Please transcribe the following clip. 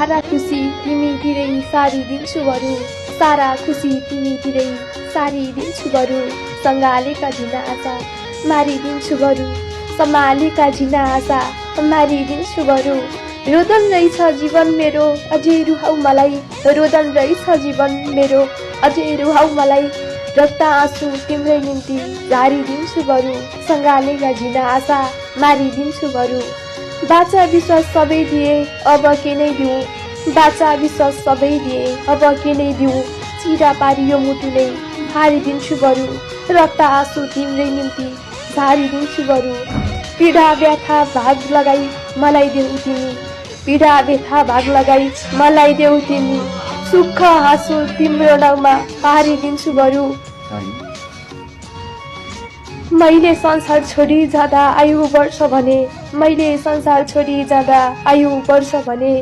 सारा खुसी तिमीतिरै सारिदिन्छु बरु, सारा खुसी तिमीतिरै सारिदिन्छु बरु, सँगालेका झिना आशा मारिदिन्छु बरु, सम्हालेका झिना आशा मारिदिन्छु बरु। रोदन रहेछ जीवन मेरो अझै रुहाउ मलाई, रोदन रहेछ जीवन मेरो अझै रुहाउ मलाई, रक्त आँसु तिम्रै निम्ति झारिदिन्छु बरु, सँगालेका झिना आशा मारिदिन्छु बरु। बाचा विश्वास सबै दिए अब के नै दिउँ, बाचा विश्वास सबै दिए अब के नै दिउँ, चिरा पारियो मुटु नै फारिदिन्छु बरु, रक्त आँसु तिम्रै निम्ति झारिदिन्छु बरु। पीडा व्यथा भाग लगाई मलाई देऊ तिमी, पीडा व्यथा भाग लगाई मलाई देऊ तिमी, सुख हाँसो तिम्रो नाउँमा पारिदिन्छु बरु। मैले संसार छोडी जाँदा आयु वर्ष भने, मैले संसार छोडी जाँदा आयु वर्ष भने,